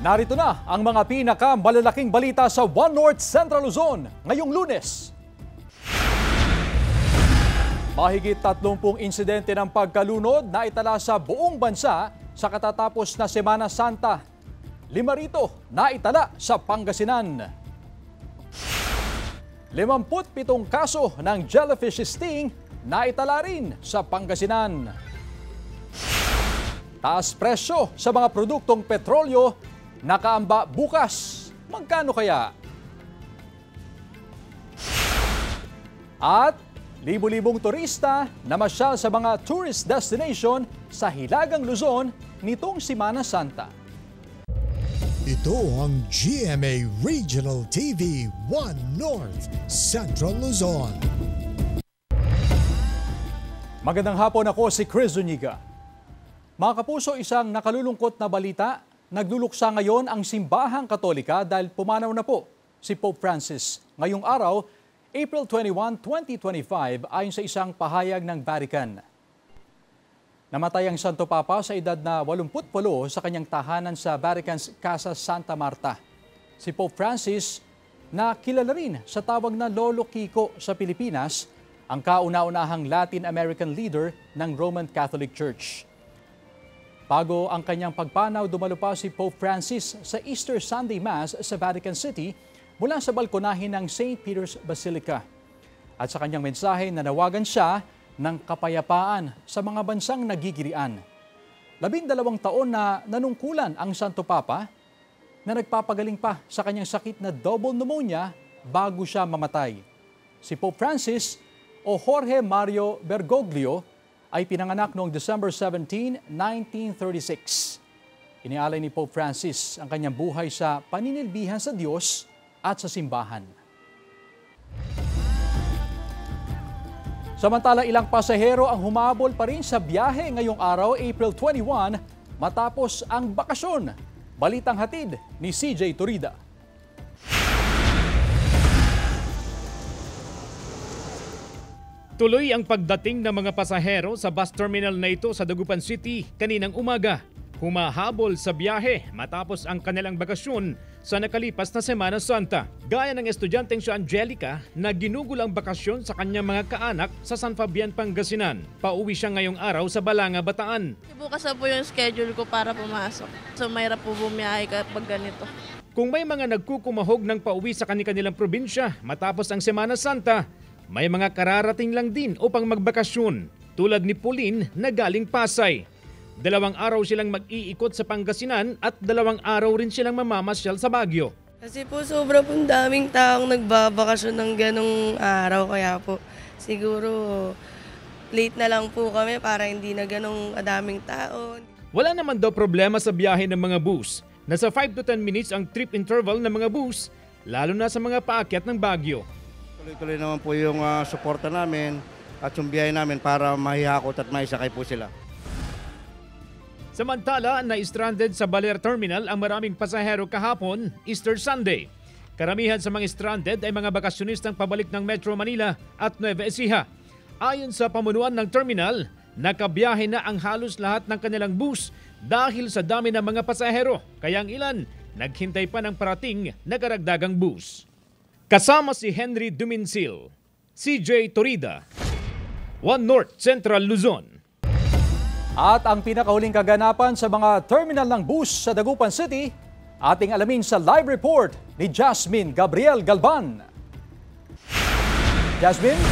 Narito na ang mga pinakamalalaking balita sa One North Central Luzon ngayong Lunes. Mahigit 30 insidente ng pagkalunod na itala sa buong bansa sa katatapos na Semana Santa. 5 rito na itala sa Pangasinan. 57 kaso ng jellyfish sting na itala rin sa Pangasinan. Taas presyo sa mga produktong petrolyo nakaamba bukas. Magkano kaya? At libu-libong turista namasyal sa mga tourist destination sa Hilagang Luzon nitong Semana Santa. Ito ang GMA Regional TV 1 North Central Luzon. Magandang hapon, ako si Chris Zuniga. Mga kapuso, isang nakalulungkot na balita. Nagluluksa ngayon ang simbahang Katolika dahil pumanaw na po si Pope Francis. Ngayong araw, April 21, 2025, ayon sa isang pahayag ng Vatican. Namatay ang Santo Papa sa edad na 88 sa kanyang tahanan sa Vatican's Casa Santa Marta. Si Pope Francis, na kilala rin sa tawag na Lolo Kiko sa Pilipinas, ang kauna-unahang Latin American leader ng Roman Catholic Church. Bago ang kanyang pagpanaw, dumalo pa si Pope Francis sa Easter Sunday Mass sa Vatican City mula sa balkonahin ng St. Peter's Basilica. At sa kanyang mensahe, nanawagan siya ng kapayapaan sa mga bansang nagigirian. 12 taon na nanungkulan ang Santo Papa na nagpapagaling pa sa kanyang sakit na double pneumonia bago siya mamatay. Si Pope Francis o Jorge Mario Bergoglio ay pinanganak noong December 17, 1936. Inialay ni Pope Francis ang kanyang buhay sa paninilbihan sa Diyos at sa simbahan. Samantala, ilang pasahero ang humabol pa rin sa biyahe ngayong araw, April 21, matapos ang bakasyon. Balitang hatid ni CJ Torida. Tuloy ang pagdating ng mga pasahero sa bus terminal na ito sa Dagupan City kaninang umaga. Humahabol sa biyahe matapos ang kanilang bakasyon sa nakalipas na Semana Santa. Gaya ng estudyanteng si Angelica na ginugol ang bakasyon sa kanyang mga kaanak sa San Fabian, Pangasinan. Pauwi siya ngayong araw sa Balanga, Bataan. Bukas na po yung schedule ko para pumasok. So mahirap po bumiyahe kapag ganito. Kung may mga nagkukumahog ng pauwi sa kanilang probinsya matapos ang Semana Santa, may mga kararating lang din upang magbakasyon, tulad ni Pauline na galing Pasay. 2 araw silang mag-iikot sa Pangasinan at 2 araw rin silang mamamasyal sa Baguio. Kasi po sobrang po daming taong nagbabakasyon ng ganong araw, kaya po siguro late na lang po kami para hindi na ganong adaming tao. Wala naman daw problema sa biyahe ng mga bus. Nasa 5 to 10 minutes ang trip interval ng mga bus, lalo na sa mga paakyat ng Baguio. Tuloy-tuloy naman po yung suporta namin at yung biyahe namin para mahihakot at maisakay po sila. Samantala, na-stranded sa Baler Terminal ang maraming pasahero kahapon, Easter Sunday. Karamihan sa mga stranded ay mga bakasyonistang pabalik ng Metro Manila at Nueva Ecija. Ayon sa pamunuan ng terminal, nakabiyahe na ang halos lahat ng kanilang bus dahil sa dami ng mga pasahero, kaya ang ilan naghintay pa ng parating na karagdagang bus. Kasama si Henry Duminsil, CJ Torida, One North Central Luzon. At ang pinakahuling kaganapan sa mga terminal ng bus sa Dagupan City, ating alamin sa live report ni Jasmine Gabriel Galban. Jasmine?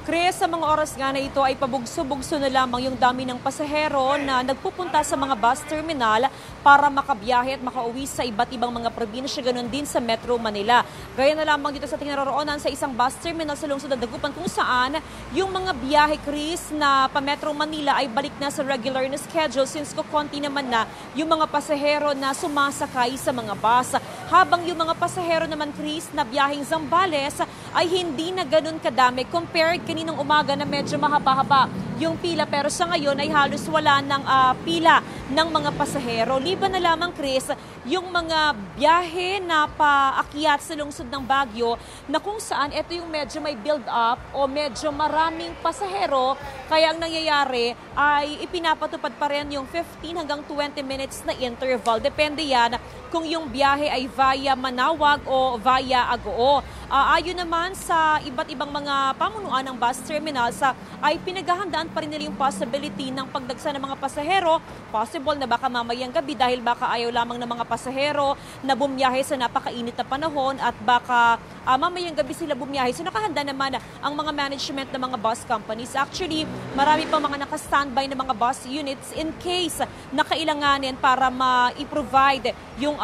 Chris, sa mga oras nga na ito ay pabugso-bugso na lamang yung dami ng pasahero na nagpupunta sa mga bus terminal para makabiyahe at makauwi sa iba't ibang mga probinsya, ganun din sa Metro Manila. Gaya na lamang dito sa tinaroroonan sa isang bus terminal sa lungsod ng Dagupan kung saan yung mga biyahe, Chris, na pa Metro Manila ay balik na sa regular na schedule since konti naman na yung mga pasahero na sumasakay sa mga bus. habang yung mga pasahero naman, Chris, na biyaheng Zambales ay hindi na ganun kadami compared kaninang umaga na medyo mahaba-haba yung pila. Pero sa ngayon ay halos wala ng pila ng mga pasahero. Liban na lamang, Chris, yung mga biyahe na paakyat sa lungsod ng Baguio na kung saan ito yung medyo may build up o medyo maraming pasahero. Kaya ang nangyayari ay ipinapatupad pa rin yung 15 hanggang 20 minutes na interval. Depende yan kung yung biyahe ay via Manawag o via Agoo. Ayon naman sa iba't ibang mga pamunuan ng bus terminals, ay pinaghahandaan pa rin nila yung possibility ng pagdagsa ng mga pasahero. Possible na baka mamayang gabi dahil baka ayaw lamang ng mga pasahero na bumiyahe sa napakainit na panahon at baka mamayang gabi sila bumiyahe. So nakahanda naman ang mga management ng mga bus companies. Actually, marami pa mga naka-standby na mga bus units in case na kailanganin para ma-provide yung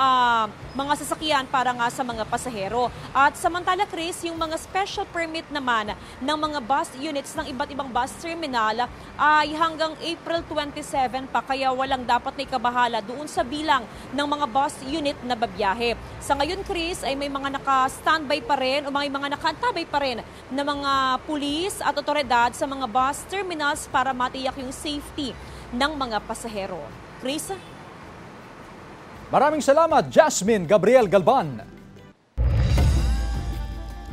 mga sasakyan para nga sa mga pasahero. At samantala, Chris, yung mga special permit naman ng mga bus units ng iba't ibang bus terminal ay hanggang April 27 pa, kaya walang dapat na ikabahala doon sa bilang ng mga bus unit na babiyahe. Sa ngayon, Chris, ay may mga naka-standby pa rin o may mga nakaantabay pa rin na mga pulis at otoridad sa mga bus terminals para matiyak yung safety ng mga pasahero. Chris? Maraming salamat, Jasmine Gabriel Galban.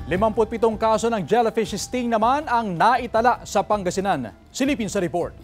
57 kaso ng jellyfish sting naman ang naitala sa Pangasinan. Silipin sa report.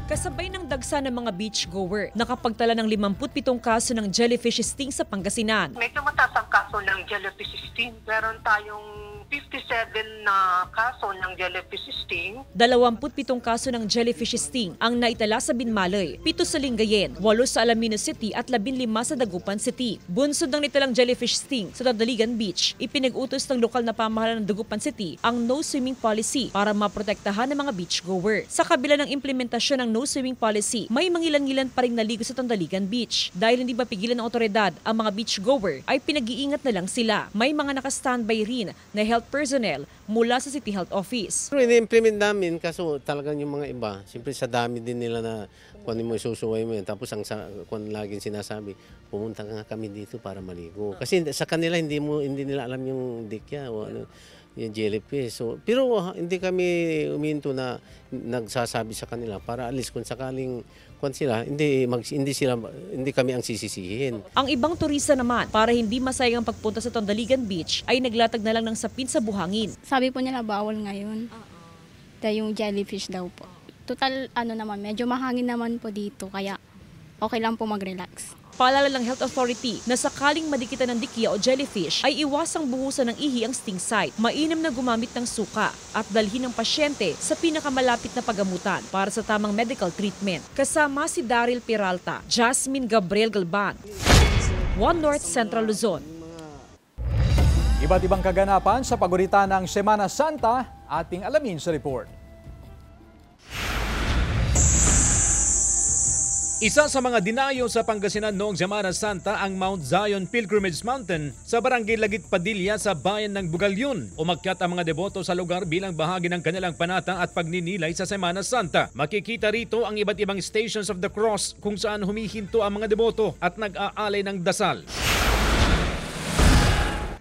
Kasabay ng dagsa ng mga beachgoer, nakapagtala ng 57 kaso ng jellyfish sting sa Pangasinan. Medyo mataas ang kaso ng jellyfish sting. Meron tayong 57 na kaso ng jellyfish sting. 27 kaso ng jellyfish sting ang naitala sa Binmalay, 7 sa Lingayen, 8 sa Alaminos City at 15 sa Dagupan City. Bunsod ng nitalang jellyfish sting sa Tadaligan Beach, ipinag-utos ng lokal na pamahalaan ng Dagupan City ang no swimming policy para maprotektahan ng mga beachgoer. Sa kabila ng implementasyon ng no swimming policy, may mangilan-ngilan pa rin naligo sa Tandaligan Beach. Dahil hindi mapigilan ng otoridad ang mga beachgoer, ay pinag-iingat na lang sila. May mga naka-standby rin na health personnel mula sa City Health Office. Pero ini-implement namin kaso talagang yung mga iba, siyempre sa dami din nila na kung mo isusuway mo yan. Tapos ang kung laging sinasabi, pumunta nga kami dito para maligo. Kasi sa kanila hindi nila alam yung dikya o ano, yung jellyfish. So, pero hindi kami uminto na nagsasabi sa kanila para at least kung sakaling hindi kami ang sisisihin. Ang ibang turista naman, para hindi masayang ang pagpunta sa Tandaligan Beach, ay naglatag na lang ng sapin sa buhangin. Sabi po nila bawal ngayon. Dahil yung jellyfish daw po. Total naman, medyo mahangin naman po dito kaya okay lang po mag-relax. Paalala ng Health Authority na sakaling madikitan ng dikya o jellyfish ay iwasang buhusan ng ihi ang sting site. Mainam na gumamit ng suka at dalhin ng pasyente sa pinakamalapit na pagamutan para sa tamang medical treatment. Kasama si Daryl Peralta, Jasmine Gabriel Galban, One North Central Luzon. Iba't ibang kaganapan sa pagurita ng Semana Santa, ating alamin sa report. Isa sa mga dinayo sa Pangasinan noong Semana Santa ang Mount Zion Pilgrimage Mountain sa Barangay Lagit Padilla sa bayan ng Bugalyon. Umakyat ang mga deboto sa lugar bilang bahagi ng kanilang panata at pagninilay sa Semana Santa. Makikita rito ang iba't ibang Stations of the Cross kung saan humihinto ang mga deboto at nag-aalay ng dasal.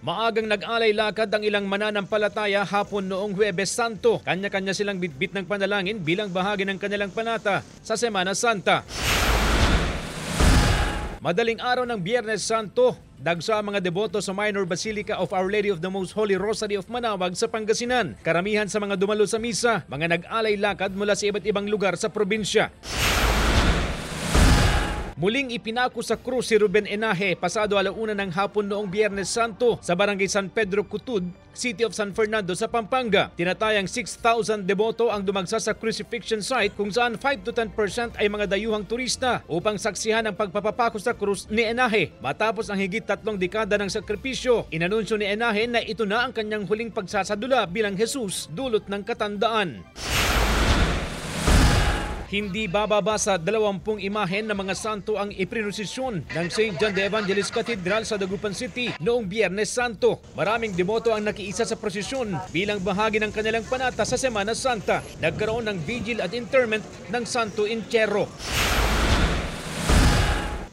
Maagang nag-alay lakad ang ilang mananampalataya hapon noong Huwebes Santo. Kanya-kanya silang bitbit ng panalangin bilang bahagi ng kanilang panata sa Semana Santa. Madaling araw ng Biyernes Santo, dagsa ang mga deboto sa Minor Basilica of Our Lady of the Most Holy Rosary of Manawag sa Pangasinan. Karamihan sa mga dumalo sa misa, mga nag-alay lakad mula sa iba't ibang lugar sa probinsya. Muling ipinako sa krus si Ruben Enaje pasado 1:00 ng hapon noong Biyernes Santo sa Barangay San Pedro Cutud, City of San Fernando sa Pampanga. Tinatayang 6,000 deboto ang dumagsa sa crucifixion site kung saan 5 to 10% ay mga dayuhang turista upang saksihan ang pagpapapako sa krus ni Enaje. Matapos ang higit 3 dekada ng sakripisyo, inanunsyo ni Enaje na ito na ang kanyang huling pagsasadula bilang Jesus dulot ng katandaan. Hindi bababa sa 20 imahen ng mga santo ang iprinusisyon ng St. John the Evangelist Cathedral sa Dagupan City noong Biyernes Santo. Maraming demoto ang nakiisa sa prosesyon bilang bahagi ng kanilang panata sa Semana Santa. Nagkaroon ng vigil at interment ng Santo Entierro.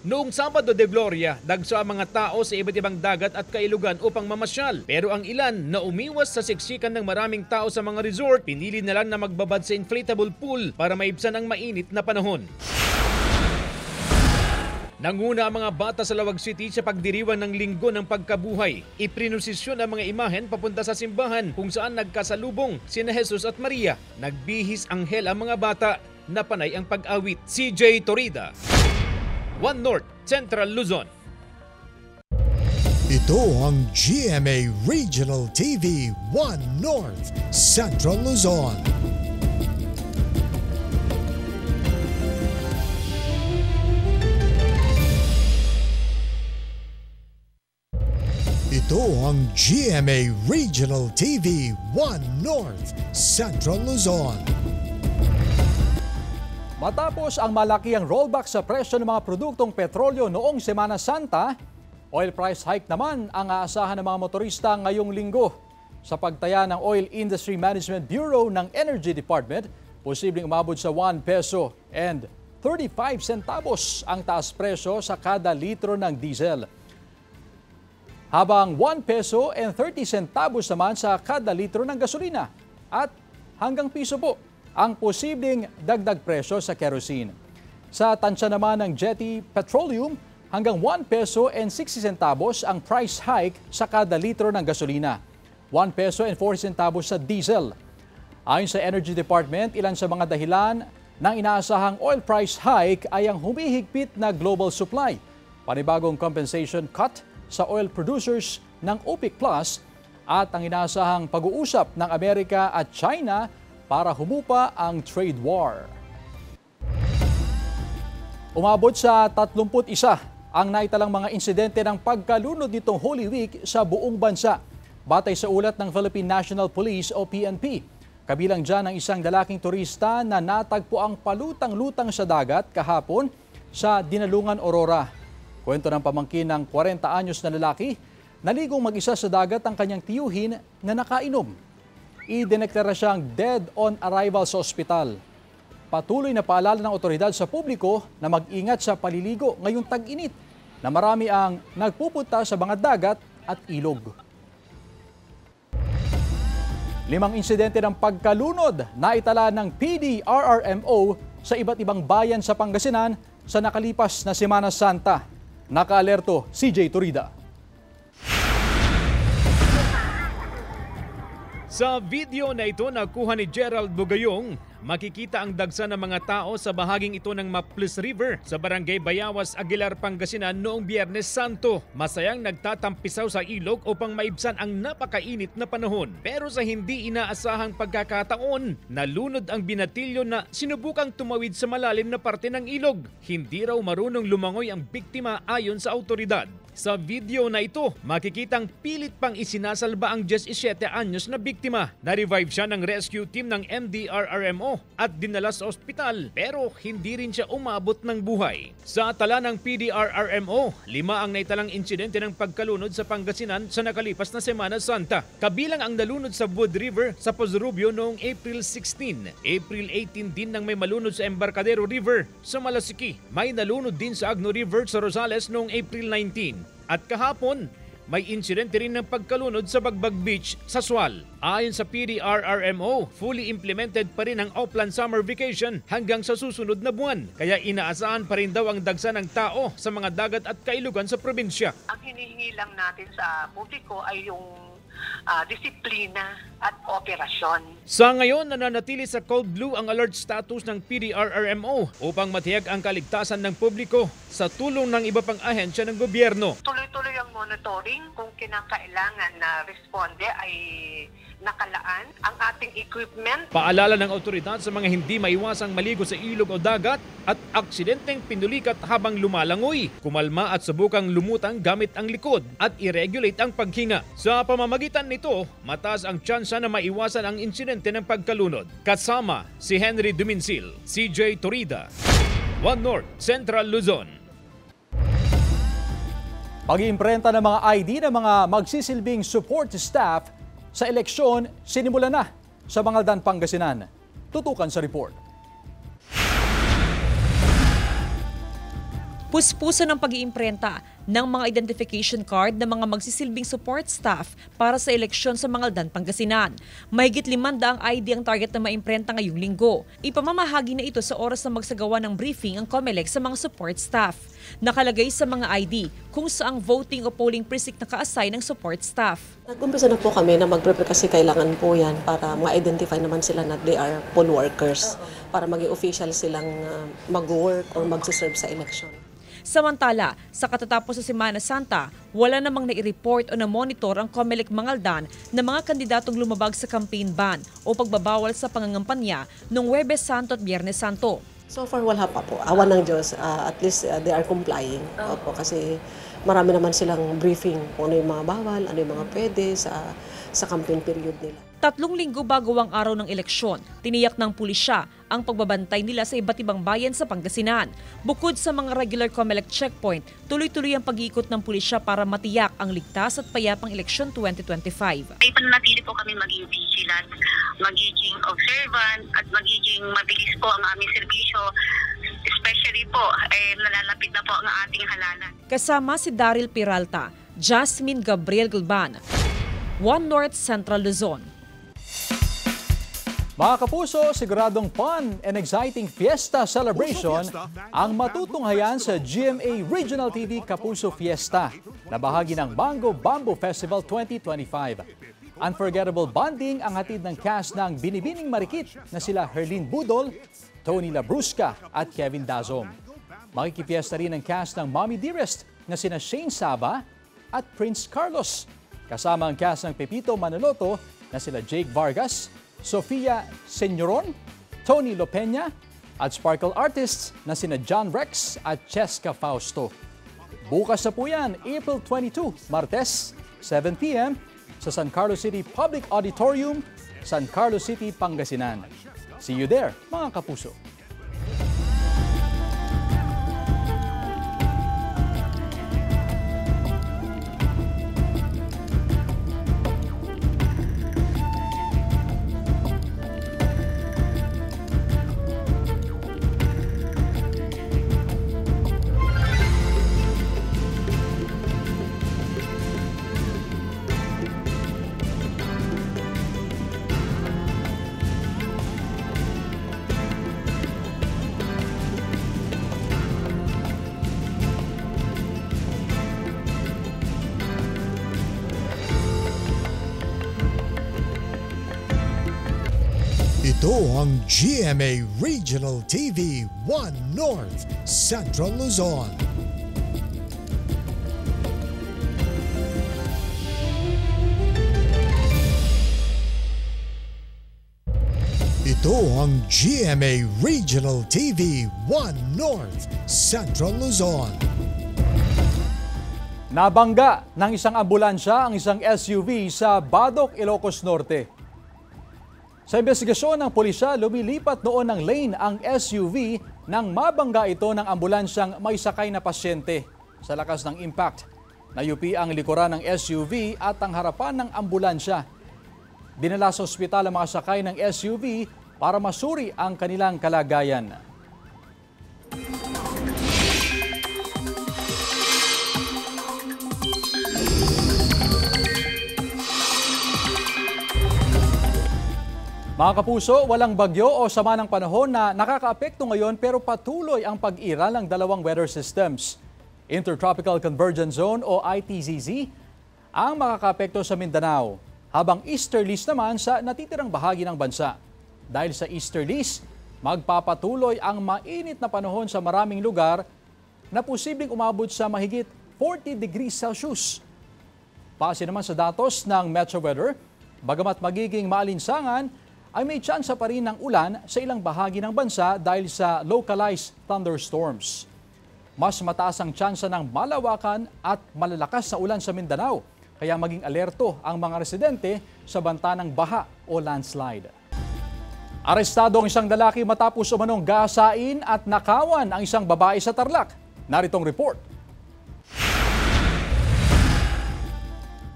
Noong Sabado de Gloria, dagsa ang mga tao sa iba't ibang dagat at kailugan upang mamasyal. Pero ang ilan na umiwas sa siksikan ng maraming tao sa mga resort, pinili na lang na magbabad sa inflatable pool para maibsan ang mainit na panahon. Nanguna ang mga bata sa Lawag City sa pagdiriwang ng linggo ng pagkabuhay. Iprinusisyon ang mga imahen papunta sa simbahan kung saan nagkasalubong sina Jesus at Maria. Nagbihis anghel ang mga bata na panay ang pag-awit. CJ Torida, One North, Central Luzon. Ito ang GMA Regional TV 1 North Central Luzon. Ito ang GMA Regional TV 1 North Central Luzon. Matapos ang malakiang rollback sa presyo ng mga produktong petrolyo noong Semana Santa, oil price hike naman ang aasahan ng mga motorista ngayong linggo. Sa pagtaya ng Oil Industry Management Bureau ng Energy Department, posibleng umabot sa 1 peso and 35 centavos ang taas presyo sa kada litro ng diesel. Habang 1 peso and 30 centavos naman sa kada litro ng gasolina at hanggang piso po ang posibleng dagdag presyo sa kerosene. Sa tansya naman ng Jetty Petroleum, hanggang 1 peso and 60 centavos ang price hike sa kada litro ng gasolina. 1 peso and 40 centavos sa diesel. Ayon sa Energy Department, ilan sa mga dahilan ng inaasahang oil price hike ay ang humihigpit na global supply, panibagong compensation cut sa oil producers ng OPEC Plus at ang inaasahang pag-uusap ng Amerika at China para humupa ang trade war. Umabot sa 31 ang naitalang mga insidente ng pagkalunod nitong Holy Week sa buong bansa. Batay sa ulat ng Philippine National Police o PNP, kabilang dyan ang isang dalaking turista na natagpo ang palutang-lutang sa dagat kahapon sa Dinalungan, Aurora. Kwento ng pamangkin ng 40 anyos na lalaki, naligong mag-isa sa dagat ang kanyang tiyuhin na nakainom. Idineklara siyang dead on arrival sa ospital. Patuloy na paalala ng otoridad sa publiko na mag-ingat sa paliligo ngayong tag-init na marami ang nagpupunta sa mga dagat at ilog. 5 insidente ng pagkalunod na itala ng PDRRMO sa iba't ibang bayan sa Pangasinan sa nakalipas na Semana Santa. Naka-alerto, CJ Torida. Sa video na ito na kuha ni Gerald Bugayong, makikita ang dagsa ng mga tao sa bahaging ito ng Maples River sa Barangay Bayawas, Aguilar, Pangasinan noong Biyernes Santo. Masayang nagtatampisaw sa ilog upang maibsan ang napakainit na panahon. Pero sa hindi inaasahang pagkakataon, nalunod ang binatilyo na sinubukang tumawid sa malalim na parte ng ilog. Hindi raw marunong lumangoy ang biktima ayon sa autoridad. Sa video na ito, makikitang pilit pang isinasalba ang 17 anyos na biktima. Na-revive siya ng rescue team ng MDRRMO at dinala sa ospital pero hindi rin siya umabot ng buhay. Sa tala ng PDRRMO, 5 ang naitalang insidente ng pagkalunod sa Pangasinan sa nakalipas na Semana Santa. Kabilang ang nalunod sa Wood River sa Pozorubio noong April 16. April 18 din nang may malunod sa Embarcadero River sa Malasiki. May nalunod din sa Agno River sa Rosales noong April 19. At kahapon, may insidente rin ng pagkalunod sa Bagbag Beach sa Sual. Ayon sa PDRRMO, fully implemented pa rin ang Upland Summer Vacation hanggang sa susunod na buwan. Kaya inaasahan pa rin daw ang dagsa ng tao sa mga dagat at kailugan sa probinsya. Ang hinihingi lang natin sa publiko ay yung disiplina at operasyon. Sa ngayon, nananatili sa Cold Blue ang alert status ng PDRRMO upang matiyag ang kaligtasan ng publiko sa tulong ng iba pang ahensya ng gobyerno. Tuloy-tuloy ang monitoring kung kinakailangan na responde ay nakalaan ang ating equipment. Paalala ng otoridad sa mga hindi maiwasang maligo sa ilog o dagat at aksidenteng pinulikat habang lumalangoy, kumalma at subukang lumutang gamit ang likod at i-regulate ang paghinga. Sa pamamagitan nito, mataas ang tsansa na maiwasan ang insidente ng pagkalunod. Kasama si Henry Duminsil, CJ Torida, One North, Central Luzon. Pag-iimprenta ng mga ID ng mga magsisilbing support staff sa eleksyon sinimula na sa Bangaldan, Pangasinan. Tutukan sa report. Puspusan ng pag-iimprenta ng mga identification card ng mga magsisilbing support staff para sa eleksyon sa Mangaldan, Pangasinan. Mahigit 500 ID ang target na maimprenta ngayong linggo. Ipamamahagi na ito sa oras na magsagawa ng briefing ang COMELEC sa mga support staff. Nakalagay sa mga ID kung saang voting o polling precinct naka-assign ng support staff. Nag-umpisa na po kami na mag-prepare kasi kailangan po yan para ma-identify naman sila na they are poll workers para maging official silang mag-work or mag-serve sa election. Samantala, sa katatapos sa Semana Santa, wala namang nai-report o na-monitor ang COMELEC Mangaldan na mga kandidatong lumabag sa campaign ban o pagbabawal sa pangangampanya noong Huwebes Santo at Biyernes Santo. So far, wala pa po. Awan ng Diyos, at least they are complying. Opo, kasi marami naman silang briefing kung ano yung mga bawal, ano yung mga pwede sa campaign period nila. 3 linggo bago ang araw ng eleksyon, tiniyak ng pulisya ang pagbabantay nila sa iba't ibang bayan sa Pangasinan. Bukod sa mga regular COMELEC checkpoint, tuloy-tuloy ang pag-iikot ng pulisya para matiyak ang ligtas at payapang eleksyon 2025. Ay pananatili po kami maging vigilant, magiging observant at magiging mabilis po ang aming serbisyo. Especially po, nalalapit na po ang ating halalan. Kasama si Daryl Peralta, Jasmine Gabriel Gulban, One North Central Luzon. Mga kapuso, siguradong fun and exciting fiesta celebration ang matutunghayan sa GMA Regional TV Kapuso Fiesta na bahagi ng Mango Bamboo Festival 2025. Unforgettable bonding ang hatid ng cast ng Binibining Marikit na sila Herlene Budol, Tony Labrusca at Kevin Dazom. Makikifiesta rin ang cast ng Mommy Dearest na sina Shane Saba at Prince Carlos. Kasama ang cast ng Pepito Manaloto na sila Jake Vargas, Sofia Senyoron, Tony Lopeña at Sparkle artists na sina John Rex at Cheska Fausto. Bukas na po yan, April 22, Martes, 7 p.m. sa San Carlos City Public Auditorium, San Carlos City, Pangasinan. See you there, mga kapuso. Ito ang GMA Regional TV 1 North Central Luzon. Ito ang GMA Regional TV 1 North Central Luzon. Nabangga ng isang ambulansya ang isang SUV sa Badoc, Ilocos Norte. Sa investigasyon ng pulisya, lumilipat noon ng lane ang SUV nang mabangga ito ng ambulansyang may sakay na pasyente. Sa lakas ng impact, nayupi ang likuran ng SUV at ang harapan ng ambulansya. Dinala sa ospital ang mga sakay ng SUV para masuri ang kanilang kalagayan. Mga kapuso, walang bagyo o sama ng panahon na nakakaapekto ngayon pero patuloy ang pag-iral ng dalawang weather systems. Intertropical Convergence Zone o ITZZ ang makakaapekto sa Mindanao, habang easterlies naman sa natitirang bahagi ng bansa. Dahil sa easterlies, magpapatuloy ang mainit na panahon sa maraming lugar na posibleng umabot sa mahigit 40 degrees Celsius. Base naman sa datos ng Metro Weather, bagamat magiging maalinsangan, ay may tsansa pa rin ng ulan sa ilang bahagi ng bansa dahil sa localized thunderstorms. Mas mataas ang tsansa ng malawakan at malalakas na ulan sa Mindanao, kaya maging alerto ang mga residente sa banta ng baha o landslide. Arestado ang isang lalaki matapos umanong gahasain at nakawan ang isang babae sa Tarlac. Naritong report.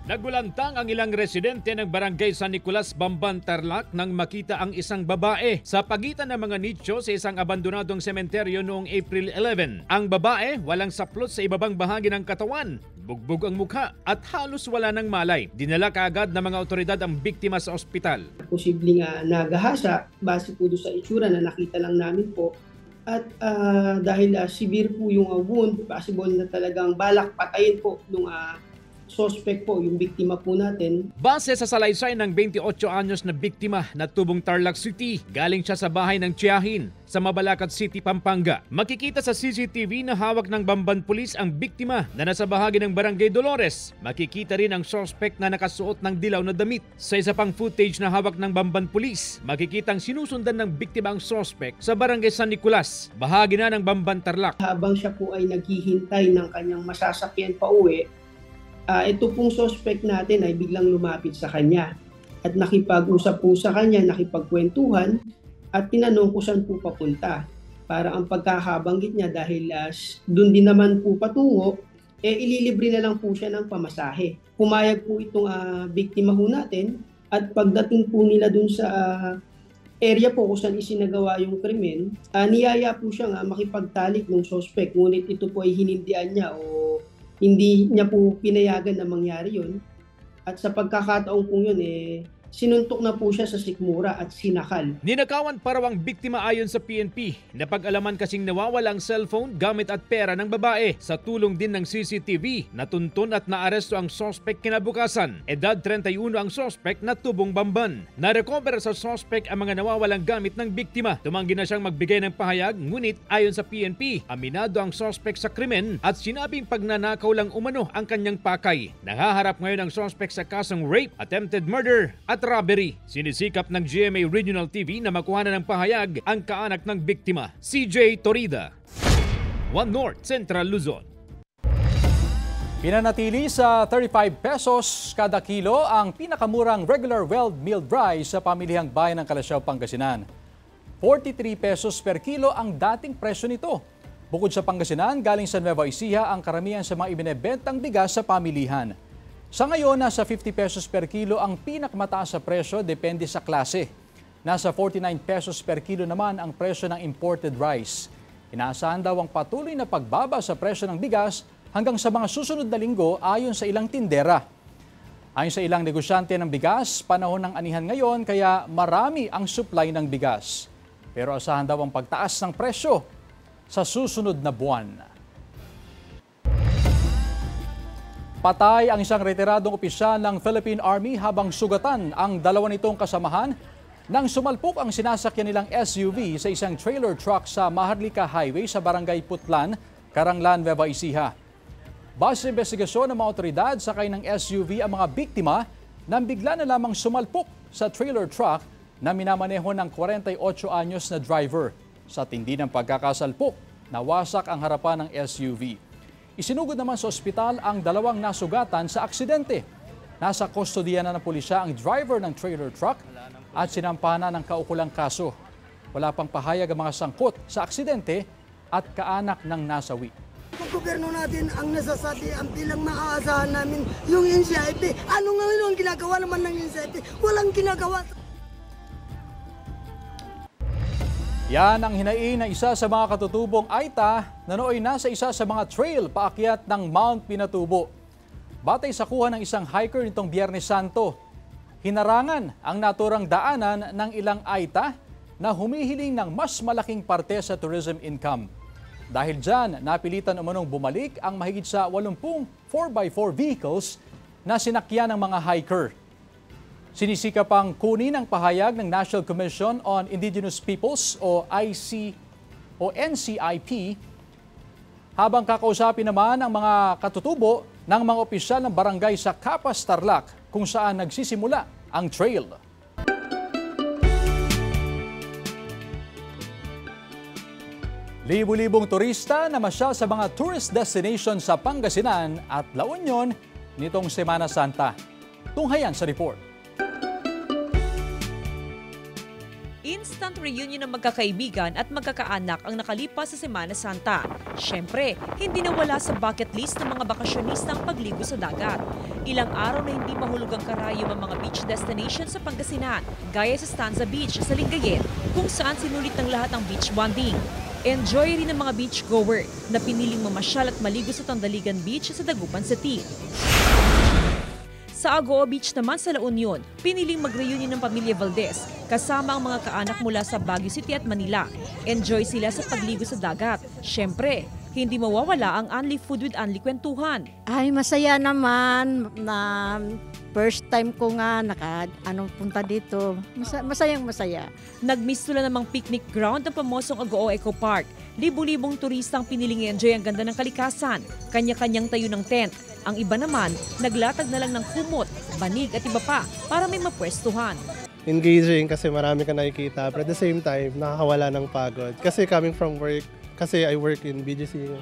Nagulantang ang ilang residente ng Barangay San Nicolas, Bamban, Tarlac nang makita ang isang babae sa pagitan ng mga nicho sa isang abandonadong sementeryo noong April 11. Ang babae walang saplot sa ibabang bahagi ng katawan, bugbog ang mukha at halos wala ng malay. Dinala kaagad ng mga otoridad ang biktima sa ospital. Posibleng nagahasa base po doon sa itsura na nakita lang namin po. At dahil severe po yung wound, possible na talagang balak patayin po nung suspect po, yung biktima po natin. Base sa salaysay ng 28 anyos na biktima na tubong Tarlac City, galing siya sa bahay ng tiyahin sa Mabalacat City, Pampanga. Makikita sa CCTV na hawak ng Bamban Police ang biktima na nasa bahagi ng Barangay Dolores. Makikita rin ang suspect na nakasuot ng dilaw na damit. Sa isa pang footage na hawak ng Bamban Police, makikitang sinusundan ng biktima ang suspect sa Barangay San Nicolas, bahagi na ng Bamban, Tarlac. Habang siya po ay naghihintay ng kanyang masasakyan pa uwi, ito pong suspect natin ay biglang lumapit sa kanya at nakipag-usap po sa kanya, nakipagkwentuhan at tinanong kung saan po papunta. Para ang pagkakabanggit niya dahil doon din naman po patungo, ililibre na lang po siya ng pamasahe. Pumayag po itong biktima ho natin at pagdating po nila doon sa area po kung saan isinagawa yung krimen, niyaya po siya makipagtalik ng suspect, ngunit ito po ay hinindian niya o hindi niya po pinayagan na mangyari yun. At sa pagkakataon po yun, sinuntok na po siya sa sikmura at sinakal. Ninakawan pa raw ang biktima ayon sa PNP. Napag-alaman kasing nawawala ang cellphone, gamit at pera ng babae. Sa tulong din ng CCTV, natuntun at naaresto ang suspect kinabukasan. Edad 31 ang suspect na tubong Bamban. Narecover sa suspect ang mga nawawalang gamit ng biktima. Tumanggi na siyang magbigay ng pahayag, ngunit ayon sa PNP, aminado ang suspect sa krimen at sinabing pagnanakaw lang umano ang kanyang pakay. Nakaharap ngayon ang suspect sa kasong rape, attempted murder at robbery. Sinisikap ng GMA Regional TV na makuhanan ng pahayag ang kaanak ng biktima, CJ Torida. One North, Central Luzon. Pinanatili sa 35 pesos kada kilo ang pinakamurang regular well-milled rice sa pamilihang bayan ng Calasiao, Pangasinan. 43 pesos per kilo ang dating presyo nito. Bukod sa Pangasinan, galing sa Nueva Ecija ang karamihan sa mga ibinebentang bigas sa pamilihan. Sa ngayon, nasa 50 pesos per kilo ang pinakamataas sa presyo, depende sa klase. Nasa 49 pesos per kilo naman ang presyo ng imported rice. Inaasahan daw ang patuloy na pagbaba sa presyo ng bigas hanggang sa mga susunod na linggo ayon sa ilang tindera. Ayon sa ilang negosyante ng bigas, panahon ng anihan ngayon kaya marami ang supply ng bigas. Pero asahan daw ang pagtaas ng presyo sa susunod na buwan. Patay ang isang retiradong opisyal ng Philippine Army habang sugatan ang dalawa nitong kasamahan nang sumalpok ang sinasakyan nilang SUV sa isang trailer truck sa Maharlika Highway sa Barangay Putlan, Caranglan, Nueva Ecija. Base sa investigasyon ng mga otoridad, sakay ng SUV ang mga biktima nang bigla na lamang sumalpok sa trailer truck na minamaneho ng 48 anyos na driver. Sa tindi ng pagkakasalpok, nawasak ang harapan ng SUV. Isinugod naman sa ospital ang dalawang nasugatan sa aksidente. Nasa kustodiya na ng pulisya ang driver ng trailer truck at sinampahan na ng kaukulang kaso. Wala pang pahayag ang mga sangkot sa aksidente at kaanak ng nasawi. Kung gobyerno natin ang nasasabi, ang bilang maaasahan namin yung NCIP. Ano nga yung ginagawa naman ng NCIP? Walang ginagawa. Yan ang hinaing na isa sa mga katutubong Aita na nooy nasa isa sa mga trail paakyat ng Mount Pinatubo. Batay sa kuha ng isang hiker nitong Biyernes Santo, hinarangan ang naturang daanan ng ilang Aita na humihiling ng mas malaking parte sa tourism income. Dahil dyan, napilitan umanong bumalik ang mahigit sa 80 4x4 vehicles na sinakyan ng mga hiker. Sinisikap pang kunin ang pahayag ng National Commission on Indigenous Peoples o NCIP habang kakausapin naman ang mga katutubo ng mga opisyal ng barangay sa Capas, Tarlac kung saan nagsisimula ang trail. Libu-libong turista namasyal sa mga tourist destination sa Pangasinan at La Union nitong Semana Santa. Tunghayan sa report. Instant reunion ng magkakaibigan at magkakaanak ang nakalipas sa Semana Santa. Siyempre, hindi nawala sa bucket list ng mga bakasyonista ang pagligo sa dagat. Ilang araw na hindi mahulugang karayom ang mga beach destination sa Pangasinan, gaya sa Stanza Beach sa Lingayen, kung saan sinulit ng lahat ang beach bonding. Enjoy rin ng mga beachgoer na piniling mamasyal at maligo sa Tandaligan Beach sa Dagupan City. Sa Agoo Beach naman sa La Union, piniling mag-reunion ng pamilya Valdez kasama ang mga kaanak mula sa Baguio City at Manila. Enjoy sila sa pagligo sa dagat. Siyempre, hindi mawawala ang Unli Food with Unli Kwentuhan. Ay, masaya naman na first time ko nga punta dito. Masayang masaya. Nagmiss sila namang picnic ground ng pamosong Agoo Eco Park. Libu-libong turistang piniling enjoy ang ganda ng kalikasan. Kanya-kanyang tayo ng tent. Ang iba naman, naglatag na lang ng kumot, banig at iba pa para may mapwestuhan. Engaging kasi marami ka nakikita, but at the same time, nakakawala ng pagod. Kasi coming from work, kasi I work in BGC.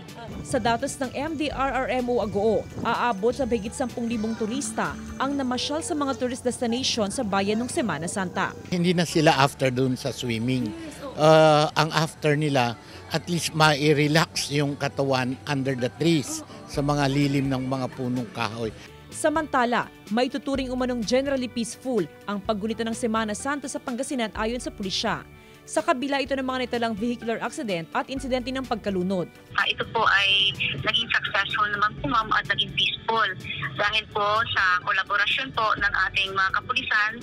Sa datos ng MDRRMO Agoo, aabot sa higit 10,000 turista ang namasyal sa mga tourist destination sa bayan ng Semana Santa. Hindi na sila after doon sa swimming. Ang after nila, at least mai-relax yung katawan under the trees sa mga lilim ng mga punong kahoy. Samantala, may tuturing umanong generally peaceful ang paggunita ng Semana Santa sa Pangasinan ayon sa pulisya. Sa kabila ito ng mga nitalang vehicular accident at insidente ng pagkalunod. Ito po ay naging successful naman po ma'am at naging peaceful dahil po sa kolaborasyon po ng ating mga kapulisan,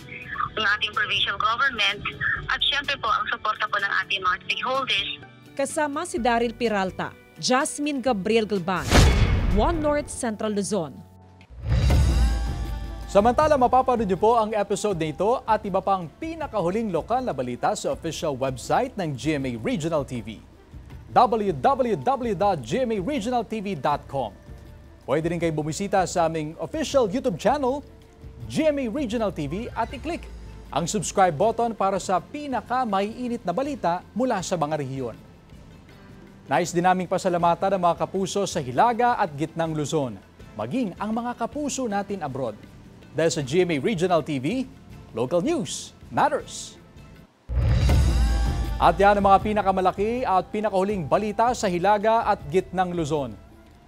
ng ating provincial government at syempre po ang suporta po ng ating mga stakeholders. Kasama si Daryl Peralta, Jasmine Gabriel Galban, One North Central Luzon. Samantala, mapapanood niyo po ang episode na ito at iba pang pinakahuling lokal na balita sa official website ng GMA Regional TV, www.gmaregionaltv.com. Pwede rin kayo bumisita sa aming official YouTube channel, GMA Regional TV, at i-click ang subscribe button para sa pinaka-maiinit na balita mula sa mga rehiyon. Nais din naming pasalamatan ang mga kapuso sa Hilaga at Gitnang Luzon, maging ang mga kapuso natin abroad. Dahil sa GMA Regional TV, local news matters. At yan ang mga pinakamalaki at pinakahuling balita sa Hilaga at Gitnang Luzon.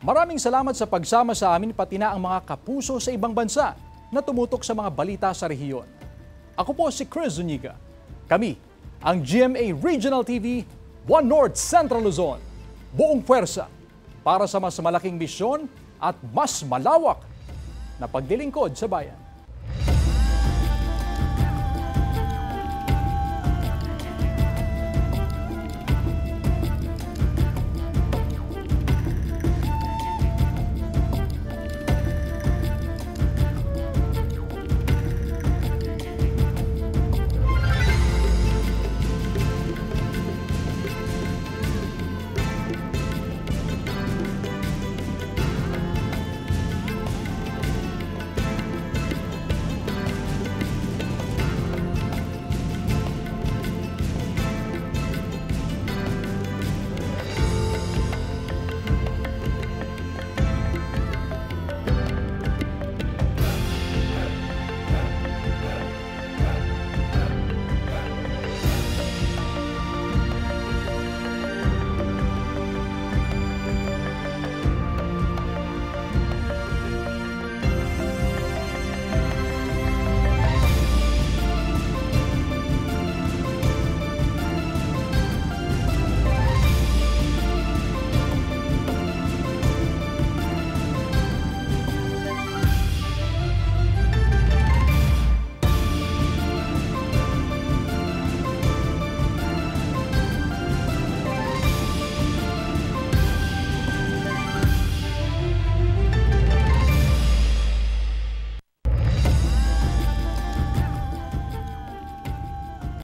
Maraming salamat sa pagsama sa amin pati na ang mga kapuso sa ibang bansa na tumutok sa mga balita sa rehiyon. Ako po si Chris Zuniga. Kami, ang GMA Regional TV, One North Central Luzon. Buong pwersa para sa mas malaking misyon at mas malawak na paglilingkod sa bayan.